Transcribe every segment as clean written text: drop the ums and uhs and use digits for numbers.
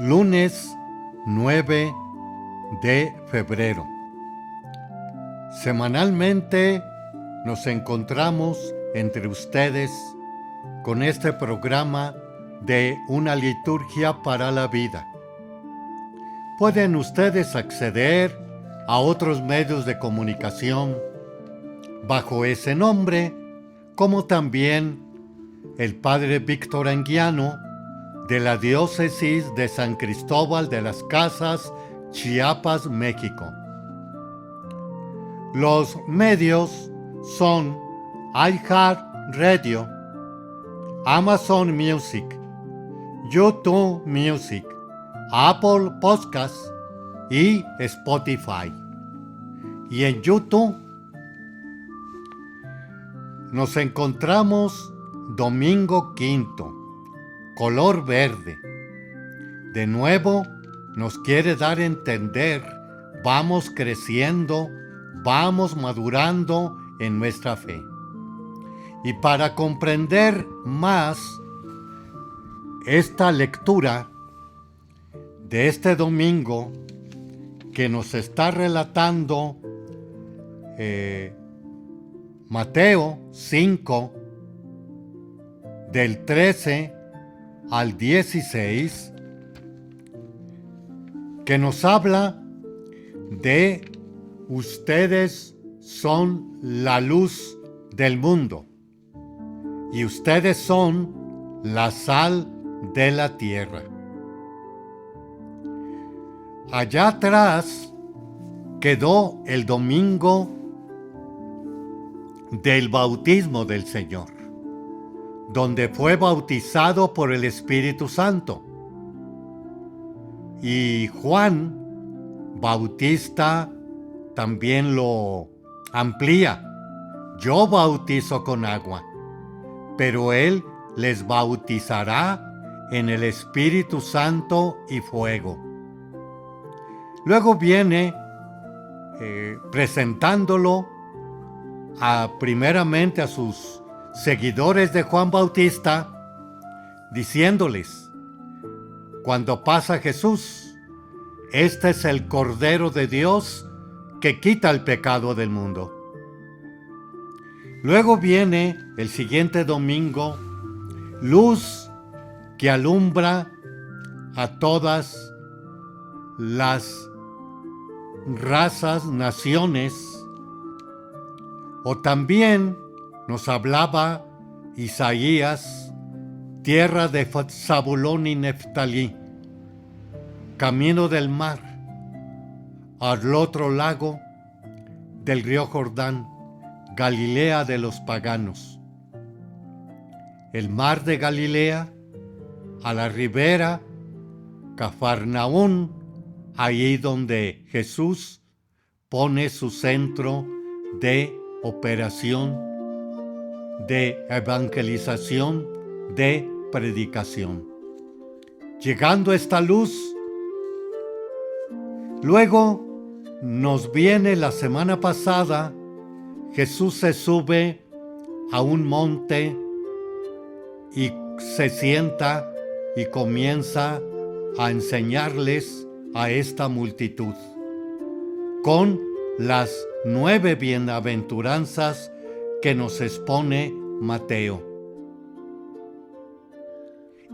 Lunes 9 de febrero. Semanalmente nos encontramos entre ustedes con este programa de Una Liturgia para la Vida. Pueden ustedes acceder a otros medios de comunicación bajo ese nombre, como también el Padre Víctor Anguiano de la Diócesis de San Cristóbal de las Casas, Chiapas, México. Los medios son iHeartRadio, Amazon Music, YouTube Music, Apple Podcasts y Spotify. Y en YouTube nos encontramos domingo quinto, color verde. De nuevo nos quiere dar a entender, vamos creciendo, vamos madurando en nuestra fe. Y para comprender más esta lectura de este domingo que nos está relatando Mateo 5, del 13 al 16, que nos habla de ustedes son la luz del mundo y ustedes son la sal de la tierra. Allá atrás quedó el domingo del bautismo del Señor, donde fue bautizado por el Espíritu Santo. Y Juan Bautista también lo amplía. Yo bautizo con agua, pero él les bautizará en el Espíritu Santo y fuego. Luego viene presentándolo primeramente a sus seguidores de Juan Bautista, diciéndoles: cuando pasa Jesús, este es el Cordero de Dios que quita el pecado del mundo. Luego viene el siguiente domingo, luz que alumbra a todas las razas, naciones. O también nos hablaba Isaías, tierra de Zabulón y Neftalí, camino del mar, al otro lago del río Jordán, Galilea de los paganos. El mar de Galilea, a la ribera, Cafarnaún, ahí donde Jesús pone su centro de operación, de evangelización, de predicación. Llegando esta luz, luego nos viene la semana pasada, Jesús se sube a un monte y se sienta y comienza a enseñarles a esta multitud con las 9 bienaventuranzas que nos expone Mateo.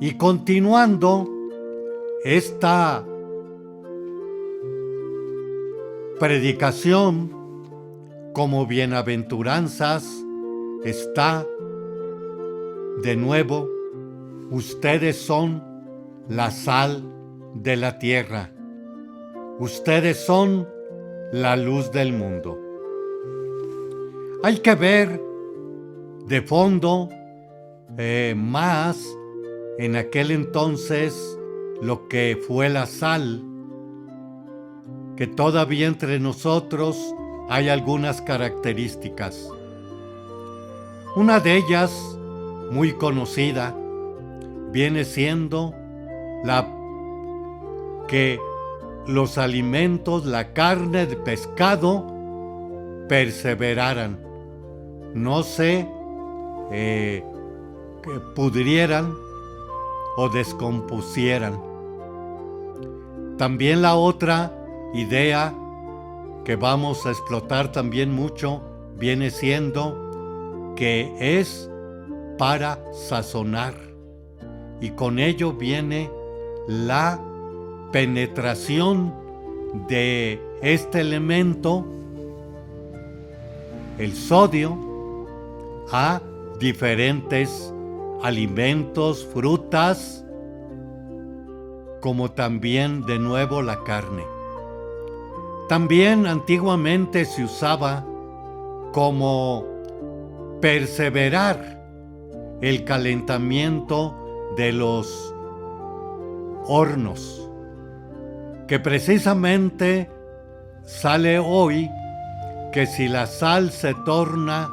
Y continuando esta predicación como bienaventuranzas está de nuevo: ustedes son la sal de la tierra, ustedes son la luz del mundo. Hay que ver de fondo más en aquel entonces lo que fue la sal, que todavía entre nosotros hay algunas características. Una de ellas, muy conocida, viene siendo que los alimentos, la carne de pescado, perseveraran, no se pudrieran o descompusieran. También la otra idea que vamos a explotar también mucho viene siendo que es para sazonar, y con ello viene la penetración de este elemento, el sodio, a diferentes alimentos, frutas, como también de nuevo la carne. También antiguamente se usaba como perseverar el calentamiento de los hornos, que precisamente sale hoy que si la sal se torna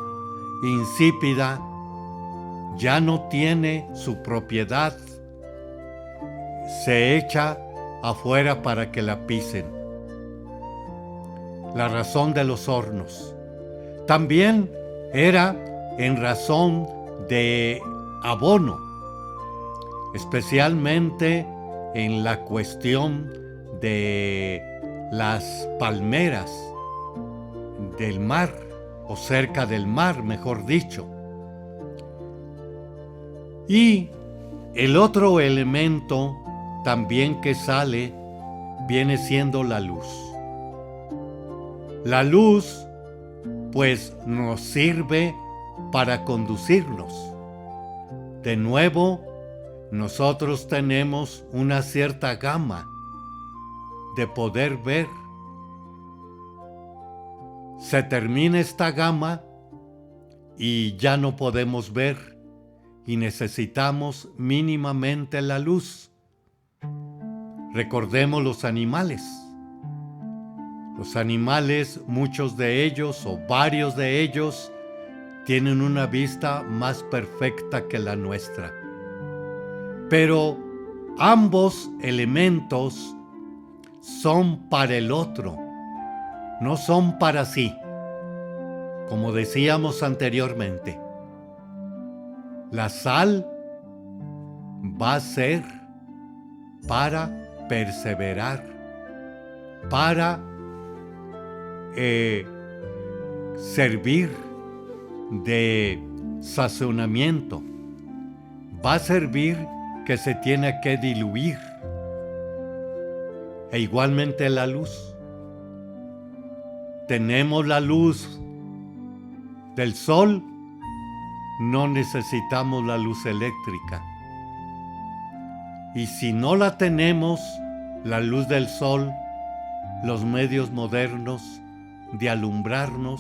insípida, ya no tiene su propiedad, se echa afuera para que la pisen. La razón de los hornos. También era en razón de abono, especialmente en la cuestión de las palmeras del mar, o cerca del mar, mejor dicho. Y el otro elemento también que sale viene siendo la luz. La luz, pues, nos sirve para conducirnos. De nuevo, nosotros tenemos una cierta gama de poder ver. Se termina esta gama y ya no podemos ver, y necesitamos mínimamente la luz. Recordemos los animales. Los animales, muchos de ellos o varios de ellos, tienen una vista más perfecta que la nuestra. Pero ambos elementos son para el otro, no son para sí, como decíamos anteriormente. La sal va a ser para perseverar, para servir de sazonamiento, va a servir que se tiene que diluir. E igualmente la luz. Tenemos la luz del sol, no necesitamos la luz eléctrica. Y si no la tenemos, la luz del sol, los medios modernos de alumbrarnos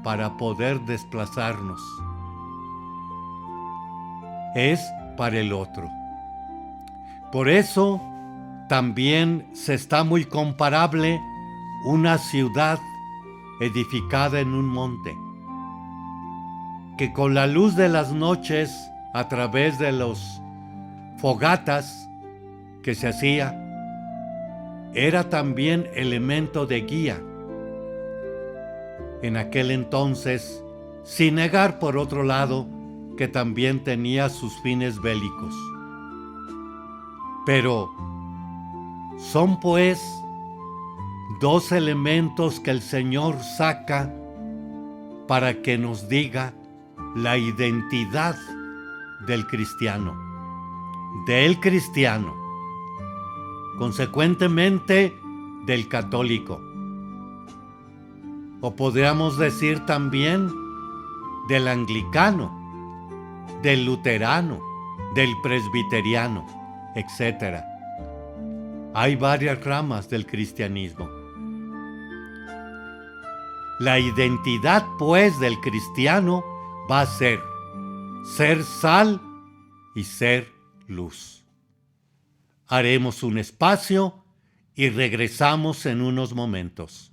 para poder desplazarnos, es para el otro. Por eso también se está muy comparable una ciudad edificada en un monte, que con la luz de las noches, a través de los fogatas que se hacía, era también elemento de guía. En aquel entonces, sin negar por otro lado que también tenía sus fines bélicos. Pero son pues dos elementos que el Señor saca para que nos diga la identidad del cristiano, consecuentemente del católico, o podríamos decir también del anglicano, del luterano, del presbiteriano, etc. Hay varias ramas del cristianismo. La identidad, pues, del cristiano va a ser sal y ser luz. Haremos un espacio y regresamos en unos momentos.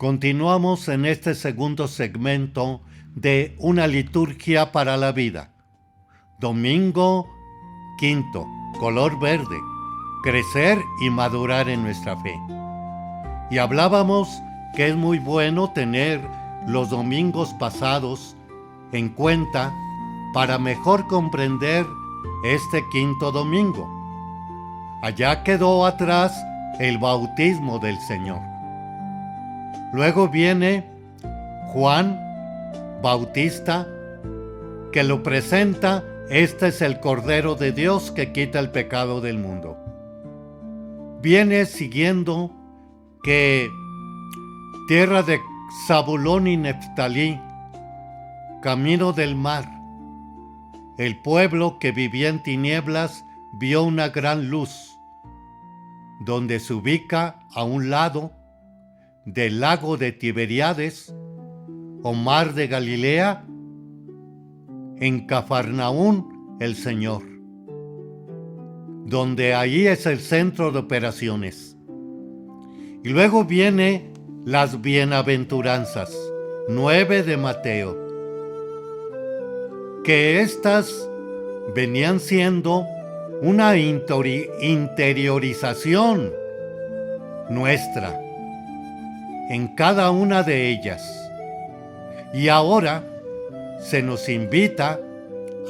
Continuamos en este segundo segmento de Una liturgia para la vida. Domingo quinto, color verde, crecer y madurar en nuestra fe. Y hablábamos que es muy bueno tener los domingos pasados en cuenta para mejor comprender este quinto domingo. Allá quedó atrás el bautismo del Señor. Luego viene Juan Bautista, que lo presenta: este es el Cordero de Dios que quita el pecado del mundo. Viene siguiendo que tierra de Zabulón y Neftalí, camino del mar, el pueblo que vivía en tinieblas vio una gran luz, donde se ubica a un lado del lago de Tiberíades o mar de Galilea, en Cafarnaún el Señor, donde ahí es el centro de operaciones. Y luego viene las bienaventuranzas, 9 de Mateo, que estas venían siendo una interiorización nuestra en cada una de ellas. Y ahora se nos invita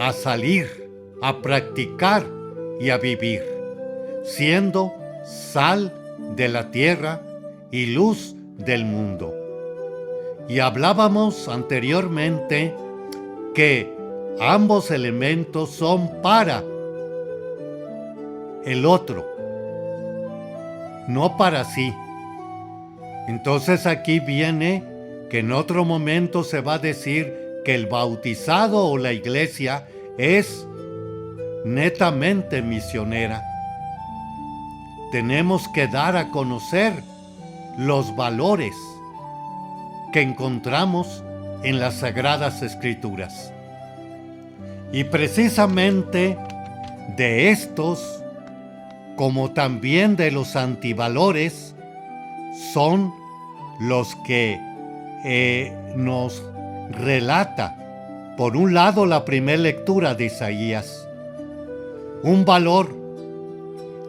a salir, a practicar y a vivir, siendo sal de la tierra y luz del mundo. Y hablábamos anteriormente que ambos elementos son para el otro, no para sí. Entonces aquí viene que en otro momento se va a decir que el bautizado o la iglesia es netamente misionera. Tenemos que dar a conocer los valores que encontramos en las Sagradas Escrituras. Y precisamente de estos, como también de los antivalores, son los que nos relata, por un lado, la primera lectura de Isaías. Un valor: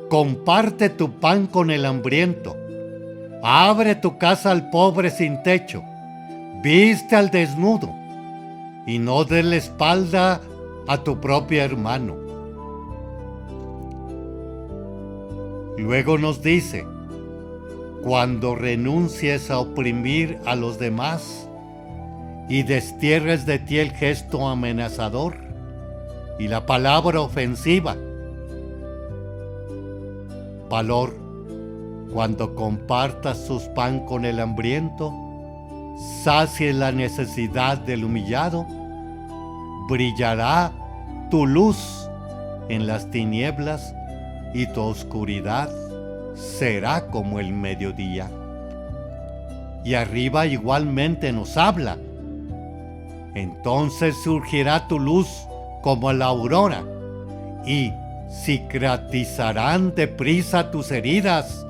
comparte tu pan con el hambriento, abre tu casa al pobre sin techo, viste al desnudo y no des la espalda a tu propio hermano. Luego nos dice: cuando renuncies a oprimir a los demás y destierres de ti el gesto amenazador y la palabra ofensiva. Valor: cuando compartas sus pan con el hambriento, sacies la necesidad del humillado, brillará tu luz en las tinieblas y tu oscuridad será como el mediodía. Y arriba igualmente nos habla: entonces surgirá tu luz como la aurora, y cicatrizarán deprisa tus heridas.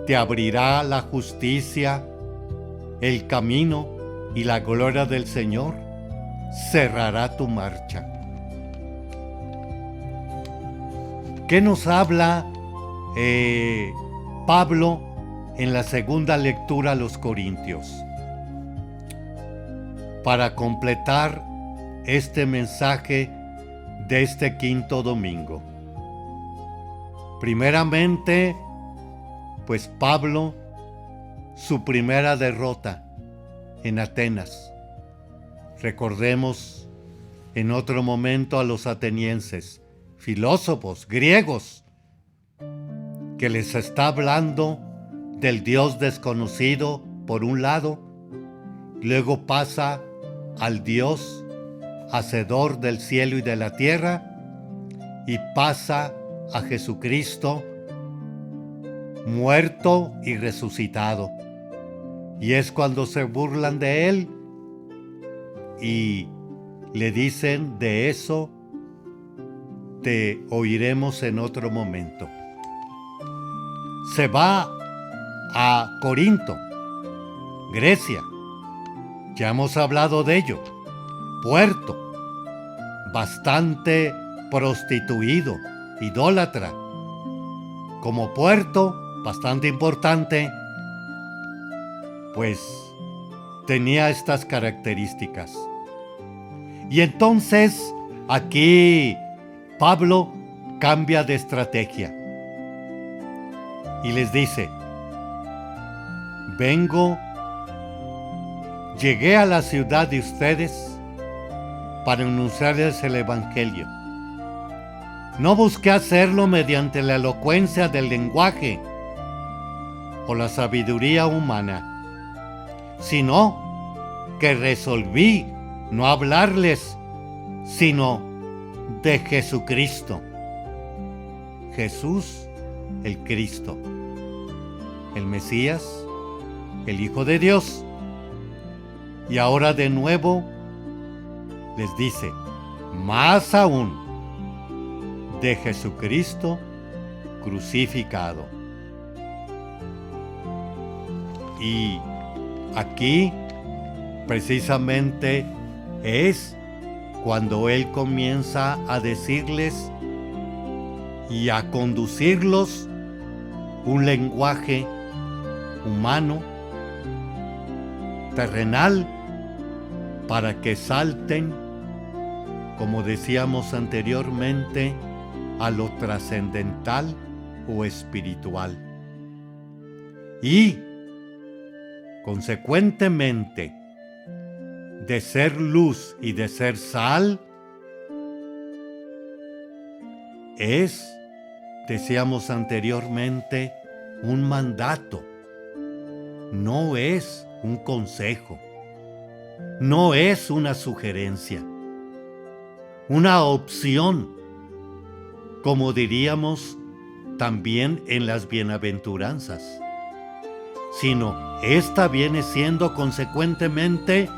Te abrirá la justicia, el camino, y la gloria del Señor cerrará tu marcha. ¿Qué nos habla Pablo en la segunda lectura a los Corintios? Para completar este mensaje de este quinto domingo. Primeramente, pues Pablo, su primera derrota en Atenas. Recordemos en otro momento a los atenienses, filósofos griegos, que les está hablando del Dios desconocido por un lado, luego pasa al Dios hacedor del cielo y de la tierra, y pasa a Jesucristo muerto y resucitado. Y es cuando se burlan de él y le dicen: de eso te oiremos en otro momento. Se va a Corinto Grecia, ya hemos hablado de ello. Puerto, bastante prostituido, idólatra. Como puerto, bastante importante, pues tenía estas características. Y entonces aquí Pablo cambia de estrategia y les dice: llegué a la ciudad de ustedes para anunciarles el Evangelio. No busqué hacerlo mediante la elocuencia del lenguaje o la sabiduría humana, sino que resolví no hablarles sino de Jesucristo. Jesús, el Cristo, el Mesías, el Hijo de Dios. Y ahora de nuevo les dice, más aún, de Jesucristo crucificado. Y aquí precisamente es cuando Él comienza a decirles y a conducirlos un lenguaje humano, terrenal, para que salten, como decíamos anteriormente, a lo trascendental o espiritual. Y, consecuentemente, de ser luz y de ser sal, es, decíamos anteriormente, un mandato. No es un consejo. No es una sugerencia. Una opción, como diríamos también en las bienaventuranzas, sino esta viene siendo consecuentemente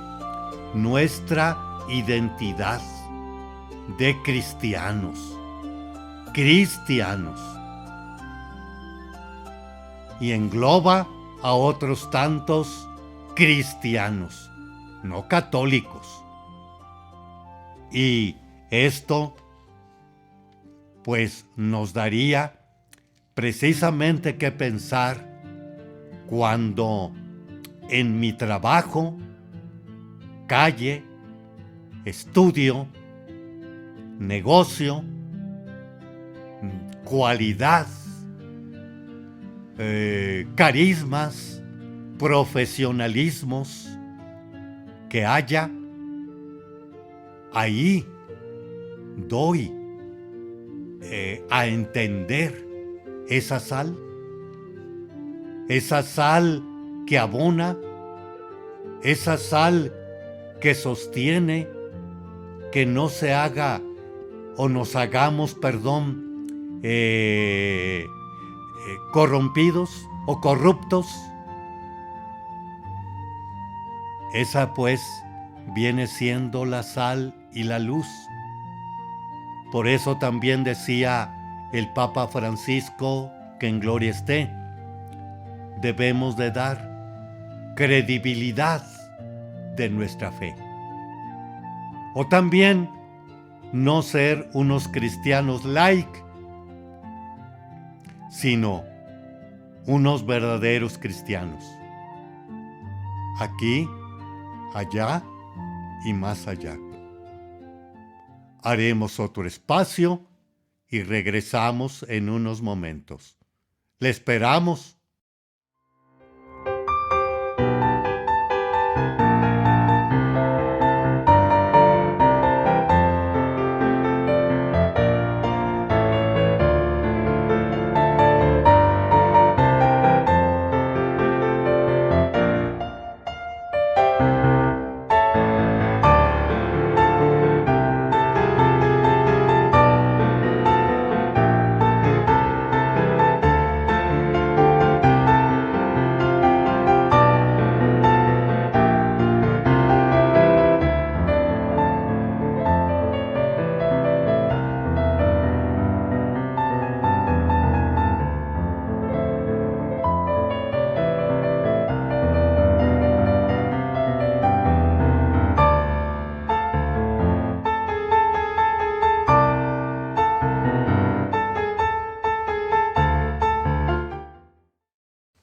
nuestra identidad de cristianos. Y engloba a otros tantos cristianos, no católicos. Y esto, pues, nos daría precisamente que pensar cuando en mi trabajo, calle, estudio, negocio, cualidad, carismas, profesionalismos que haya, ahí doy a entender esa sal que abona, esa sal que sostiene, que no se haga o nos hagamos, corrompidos o corruptos. Esa pues viene siendo la sal y la luz. Por eso también decía el Papa Francisco, que en gloria esté, debemos de dar credibilidad de nuestra fe. O también no ser unos cristianos light, sino unos verdaderos cristianos. Aquí, allá y más allá. Haremos otro espacio y regresamos en unos momentos. Le esperamos.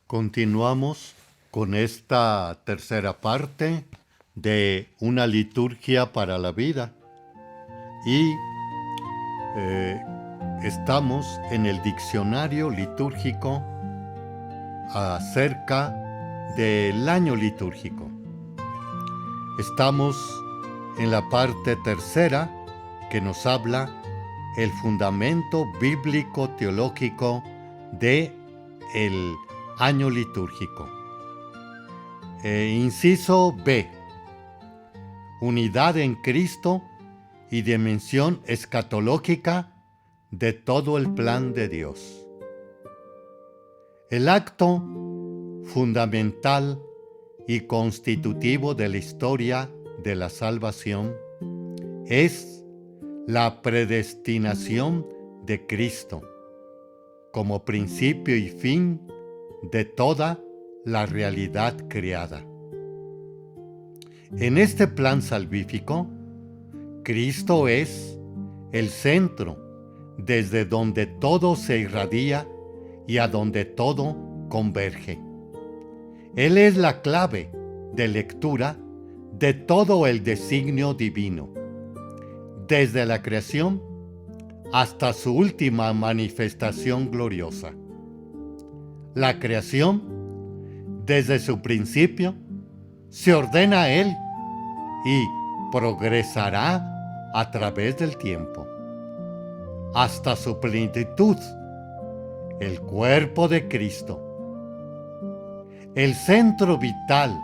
Continuamos con esta tercera parte de una liturgia para la vida y estamos en el diccionario litúrgico acerca del año litúrgico. Estamos en la parte tercera que nos habla el fundamento bíblico teológico de el año litúrgico. Inciso B. Unidad en Cristo y dimensión escatológica de todo el plan de Dios. El acto fundamental y constitutivo de la historia de la salvación es la predestinación de Cristo como principio y fin de toda la realidad creada. En este plan salvífico, Cristo es el centro desde donde todo se irradia y a donde todo converge. Él es la clave de lectura de todo el designio divino, desde la creación hasta su última manifestación gloriosa. La creación, desde su principio, se ordena a Él y progresará a través del tiempo, hasta su plenitud, el cuerpo de Cristo. El centro vital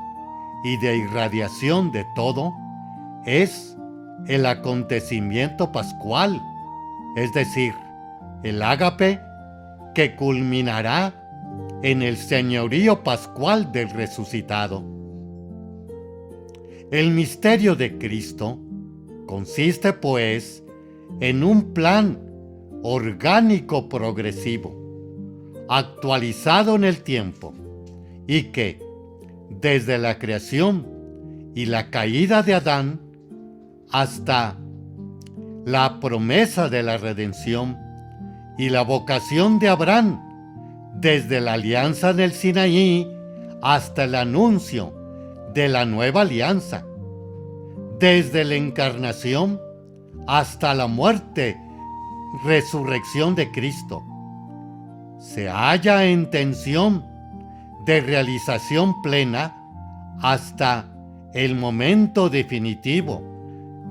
y de irradiación de todo es el acontecimiento pascual, es decir, el ágape que culminará en el señorío pascual del resucitado. El misterio de Cristo consiste, pues, en un plan orgánico progresivo, actualizado en el tiempo, y que, desde la creación y la caída de Adán hasta la promesa de la redención y la vocación de Abraham, desde la alianza del Sinaí hasta el anuncio de la nueva alianza, desde la encarnación hasta la muerte, resurrección de Cristo, se halla en tensión de realización plena hasta el momento definitivo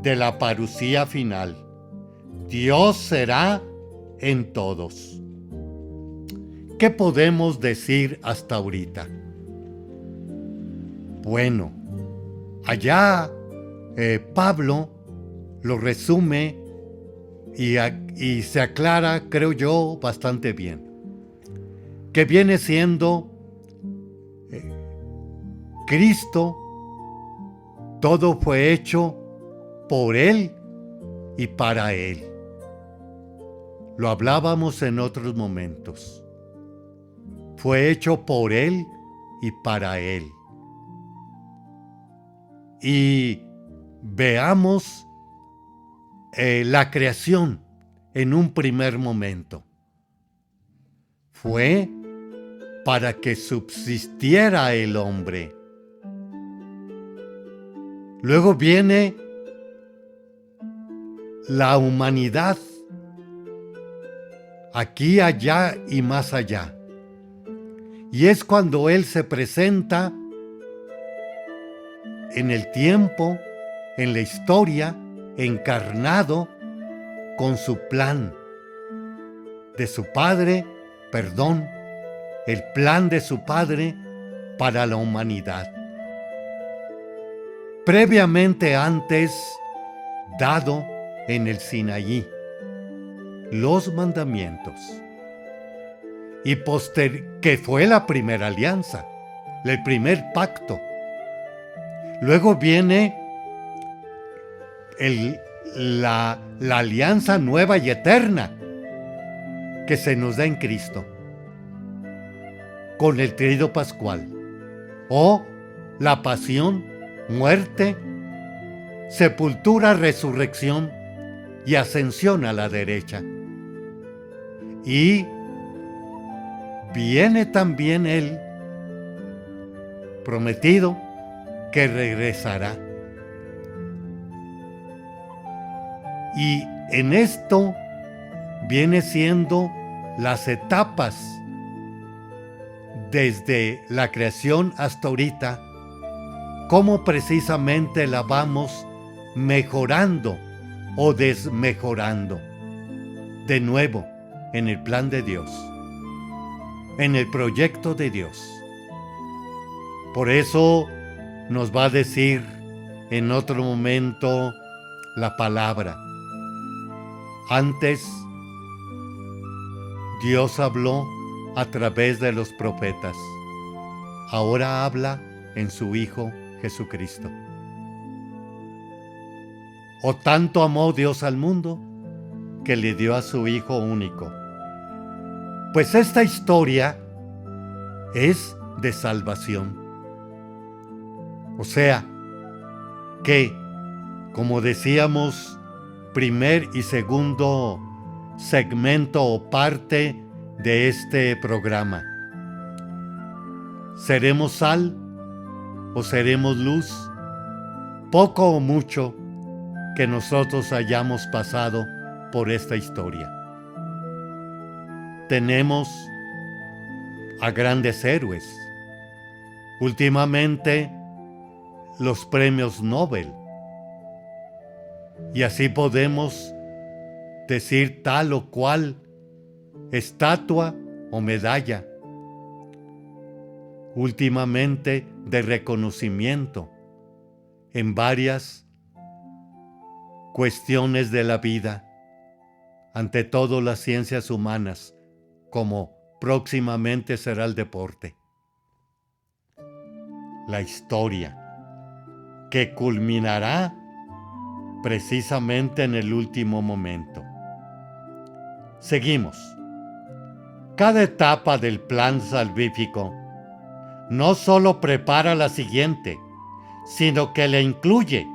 de la parucía final. Dios será en todos. ¿Qué podemos decir hasta ahorita? Bueno, allá Pablo lo resume y se aclara, creo yo, bastante bien, que viene siendo Cristo, todo fue hecho por Él y para Él. Lo hablábamos en otros momentos. Fue hecho por Él y para Él. Y veamos la creación en un primer momento. Fue para que subsistiera el hombre. Luego viene la humanidad, aquí, allá y más allá. Y es cuando Él se presenta en el tiempo, en la historia, encarnado con su plan de su Padre, el plan de su Padre para la humanidad. Previamente antes dado en el Sinaí, los mandamientos. Y que fue la primera alianza, el primer pacto. Luego viene la alianza nueva y eterna que se nos da en Cristo, con el tríodo pascual, o la pasión, muerte, sepultura, resurrección y ascensión a la derecha. Y viene también Él prometido que regresará. Y en esto viene siendo las etapas desde la creación hasta ahorita, cómo precisamente la vamos mejorando o desmejorando. De nuevo, en el plan de Dios, en el proyecto de Dios. Por eso nos va a decir en otro momento la palabra. Antes, Dios habló a través de los profetas. Ahora habla en su Hijo Jesucristo. O tanto amó Dios al mundo que le dio a su Hijo único. Pues esta historia es de salvación. O sea, que, como decíamos, primer y segundo segmento o parte de este programa. ¿Seremos sal o seremos luz? Poco o mucho que nosotros hayamos pasado por esta historia. Tenemos a grandes héroes. Últimamente, los premios Nobel. Y así podemos decir tal o cual estatua o medalla. Últimamente de reconocimiento en varias cuestiones de la vida, ante todo las ciencias humanas, como próximamente será el deporte. La historia, que culminará precisamente en el último momento. Seguimos. Cada etapa del plan salvífico no solo prepara la siguiente, sino que la incluye,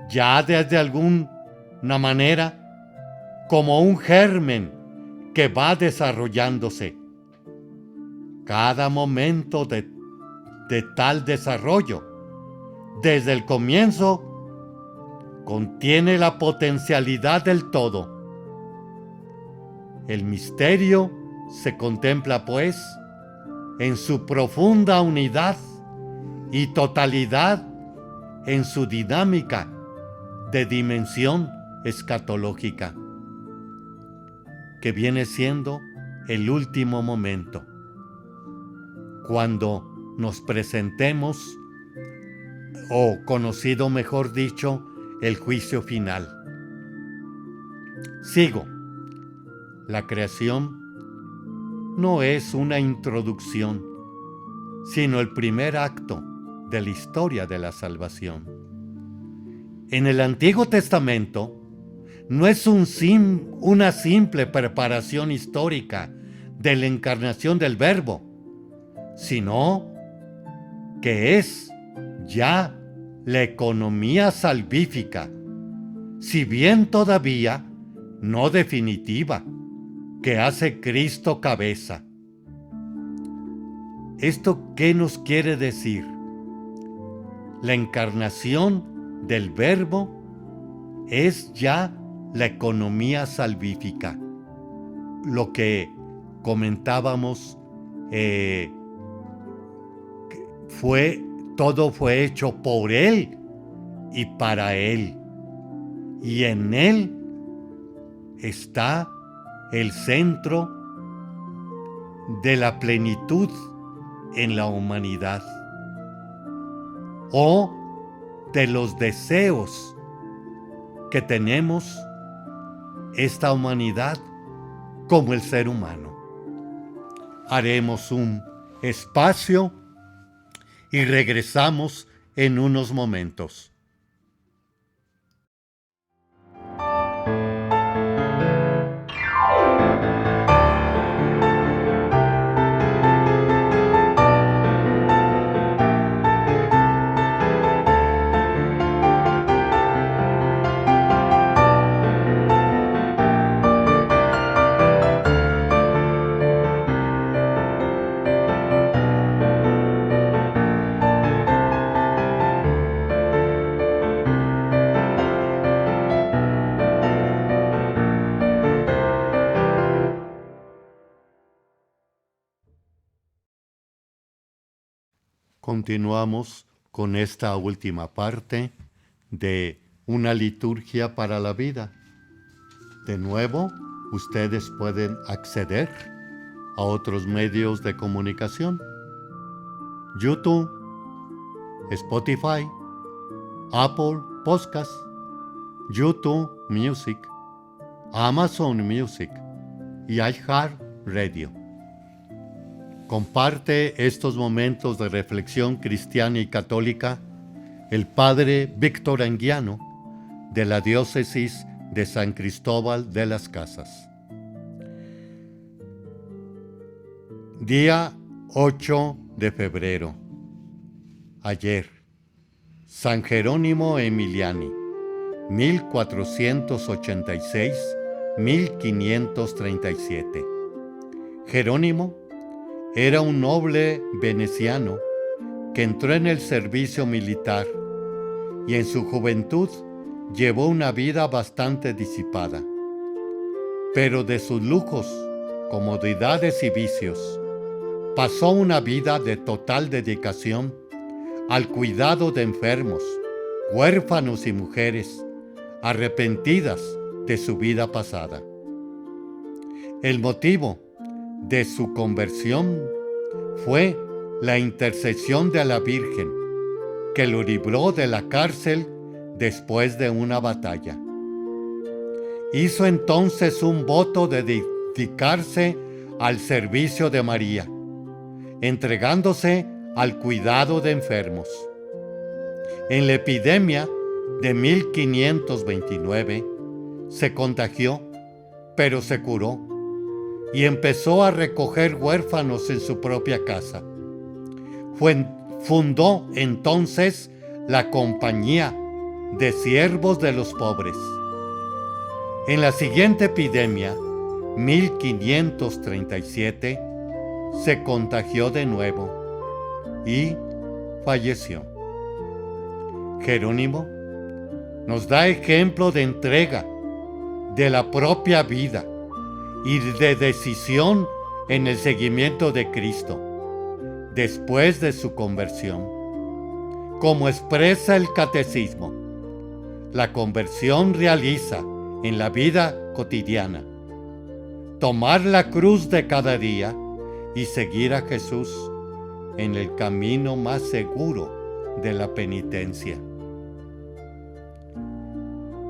ya desde alguna manera, como un germen que va desarrollándose. Cada momento de tal desarrollo, desde el comienzo, contiene la potencialidad del todo. El misterio se contempla, pues, en su profunda unidad y totalidad en su dinámica de dimensión escatológica, que viene siendo el último momento, cuando nos presentemos, o conocido mejor dicho, el juicio final. Sigo. La creación no es una introducción, sino el primer acto de la historia de la salvación. En el Antiguo Testamento no es una simple preparación histórica de la encarnación del Verbo, sino que es ya la economía salvífica, si bien todavía no definitiva, que hace Cristo cabeza. ¿Esto qué nos quiere decir? La encarnación del Verbo es ya la economía salvífica. Lo que comentábamos, todo fue hecho por Él y para Él. Y en Él está el centro de la plenitud en la humanidad, o de los deseos que tenemos esta humanidad como el ser humano. Haremos un espacio y regresamos en unos momentos. Continuamos con esta última parte de una liturgia para la vida. De nuevo, ustedes pueden acceder a otros medios de comunicación: YouTube, Spotify, Apple Podcasts, YouTube Music, Amazon Music y iHeartRadio. Comparte estos momentos de reflexión cristiana y católica el Padre Víctor Anguiano, de la Diócesis de San Cristóbal de las Casas. Día 8 de febrero. Ayer, San Jerónimo Emiliani, 1486-1537. Jerónimo era un noble veneciano que entró en el servicio militar y en su juventud llevó una vida bastante disipada. Pero de sus lujos, comodidades y vicios, pasó una vida de total dedicación al cuidado de enfermos, huérfanos y mujeres arrepentidas de su vida pasada. El motivo de su conversión fue la intercesión de la Virgen, que lo libró de la cárcel después de una batalla. Hizo entonces un voto de dedicarse al servicio de María, entregándose al cuidado de enfermos. En la epidemia de 1529 se contagió, pero se curó y empezó a recoger huérfanos en su propia casa. Fundó entonces la Compañía de Siervos de los Pobres. En la siguiente epidemia, 1537, se contagió de nuevo y falleció. Jerónimo nos da ejemplo de entrega de la propia vida y de decisión en el seguimiento de Cristo después de su conversión. Como expresa el Catecismo, la conversión realiza en la vida cotidiana tomar la cruz de cada día y seguir a Jesús en el camino más seguro de la penitencia.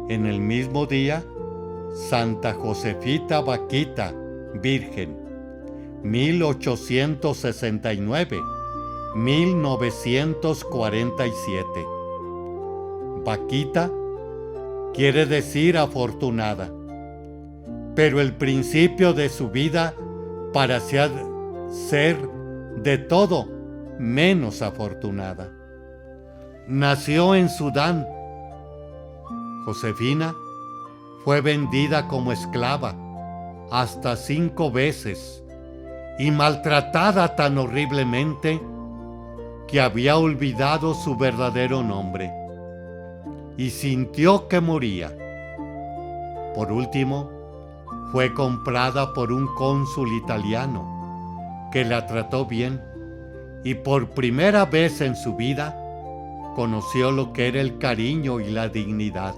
En el mismo día, Santa Josefita Vaquita, Virgen, 1869-1947. Vaquita quiere decir afortunada, pero el principio de su vida parecía ser de todo menos afortunada. Nació en Sudán. Josefina fue vendida como esclava hasta 5 veces y maltratada tan horriblemente que había olvidado su verdadero nombre y sintió que moría. Por último, fue comprada por un cónsul italiano que la trató bien y por primera vez en su vida conoció lo que era el cariño y la dignidad.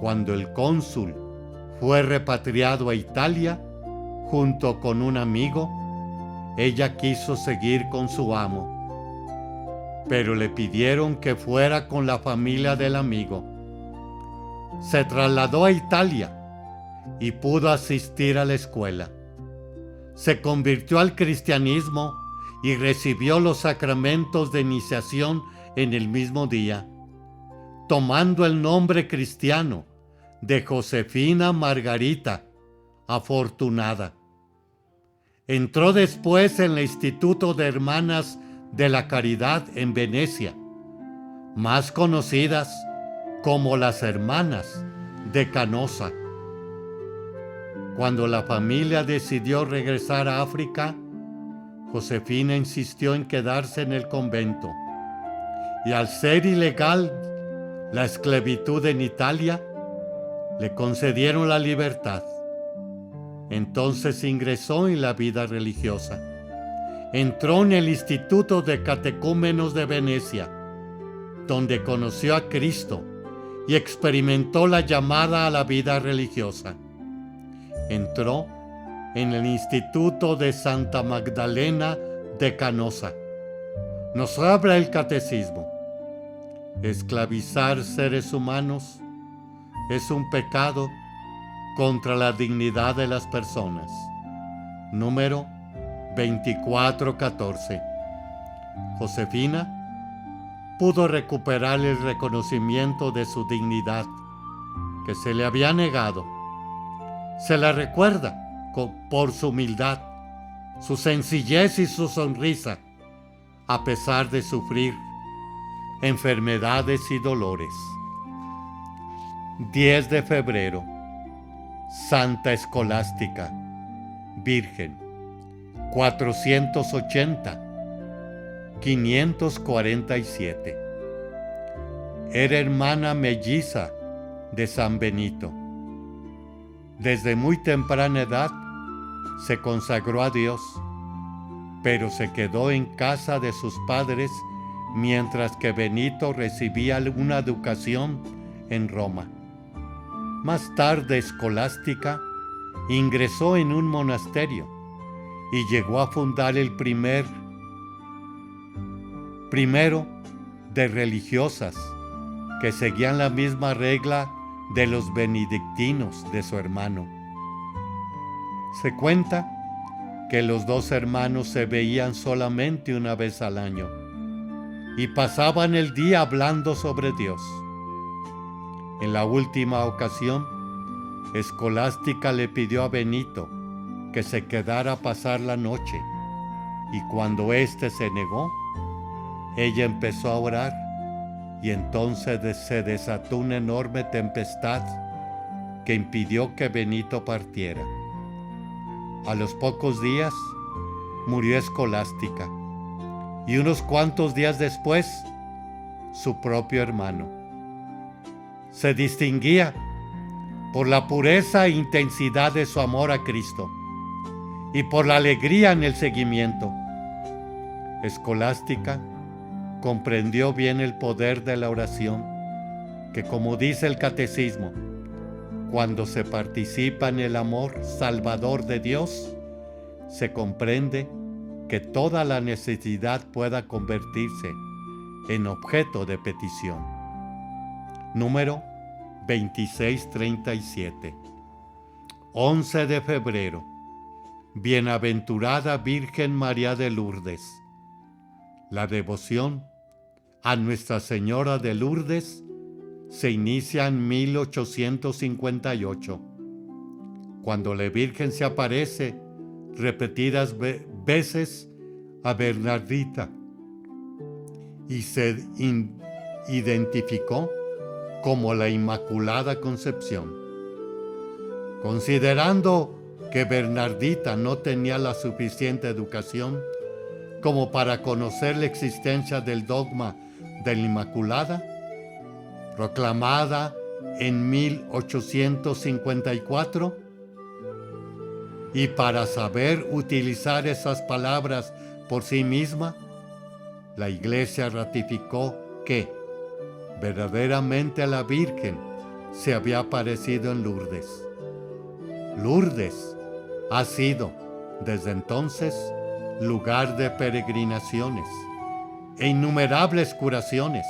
Cuando el cónsul fue repatriado a Italia junto con un amigo, ella quiso seguir con su amo, pero le pidieron que fuera con la familia del amigo. Se trasladó a Italia y pudo asistir a la escuela. Se convirtió al cristianismo y recibió los sacramentos de iniciación en el mismo día, tomando el nombre cristiano de Josefina Margarita, afortunada. Entró después en el Instituto de Hermanas de la Caridad en Venecia, más conocidas como las Hermanas de Canosa. Cuando la familia decidió regresar a África, Josefina insistió en quedarse en el convento, y al ser ilegal la esclavitud en Italia, le concedieron la libertad. Entonces ingresó en la vida religiosa entró en el Instituto de Catecúmenos de Venecia, donde conoció a Cristo y experimentó la llamada a la vida religiosa. Entró en el Instituto de Santa Magdalena de Canosa. Nos habla el Catecismo. Esclavizar seres humanos es un pecado contra la dignidad de las personas. Número 2414. Josefina pudo recuperar el reconocimiento de su dignidad que se le había negado. Se la recuerda por su humildad, su sencillez y su sonrisa, a pesar de sufrir enfermedades y dolores. 10 de febrero, Santa Escolástica, Virgen, 480, 547. Era hermana melliza de San Benito. Desde muy temprana edad se consagró a Dios, pero se quedó en casa de sus padres mientras que Benito recibía una educación en Roma. Más tarde, Escolástica ingresó en un monasterio y llegó a fundar el primero de religiosas que seguían la misma regla de los benedictinos de su hermano. Se cuenta que los dos hermanos se veían solamente una vez al año y pasaban el día hablando sobre Dios. En la última ocasión, Escolástica le pidió a Benito que se quedara a pasar la noche, y cuando éste se negó, ella empezó a orar, y entonces se desató una enorme tempestad que impidió que Benito partiera. A los pocos días murió Escolástica, y unos cuantos días después, su propio hermano. Se distinguía por la pureza e intensidad de su amor a Cristo y por la alegría en el seguimiento. Escolástica comprendió bien el poder de la oración, que, como dice el Catecismo, cuando se participa en el amor salvador de Dios, se comprende que toda la necesidad pueda convertirse en objeto de petición. Número 2637. 11 de febrero. Bienaventurada Virgen María de Lourdes. La devoción a Nuestra Señora de Lourdes se inicia en 1858, cuando la Virgen se aparece repetidas veces a Bernardita y se identificó como la Inmaculada Concepción. Considerando que Bernardita no tenía la suficiente educación como para conocer la existencia del dogma de la Inmaculada, proclamada en 1854, y para saber utilizar esas palabras por sí misma, la Iglesia ratificó que verdaderamente la Virgen se había aparecido en Lourdes. Lourdes ha sido, desde entonces, lugar de peregrinaciones e innumerables curaciones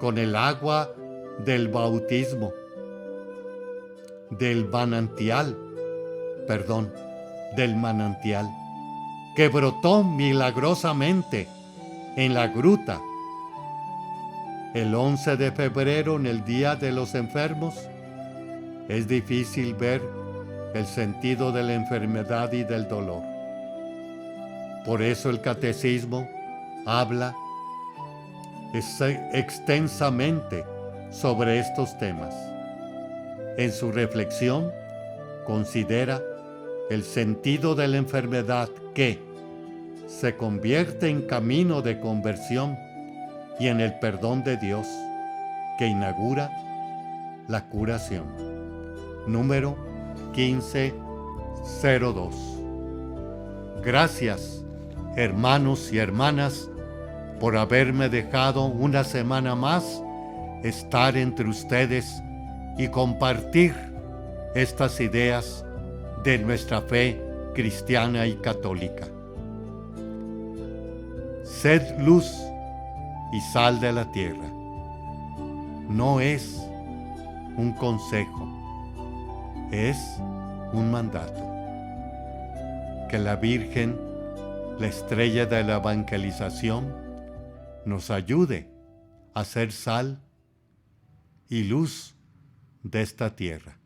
con el agua del bautismo, del manantial, que brotó milagrosamente en la gruta. El 11 de febrero, en el Día de los Enfermos, es difícil ver el sentido de la enfermedad y del dolor. Por eso el Catecismo habla extensamente sobre estos temas. En su reflexión, considera el sentido de la enfermedad que se convierte en camino de conversión y en el perdón de Dios que inaugura la curación. Número 1502. Gracias, hermanos y hermanas, por haberme dejado una semana más estar entre ustedes y compartir estas ideas de nuestra fe cristiana y católica. Sed luz y sal de la tierra. No es un consejo, es un mandato. Que la Virgen, la estrella de la evangelización, nos ayude a ser sal y luz de esta tierra.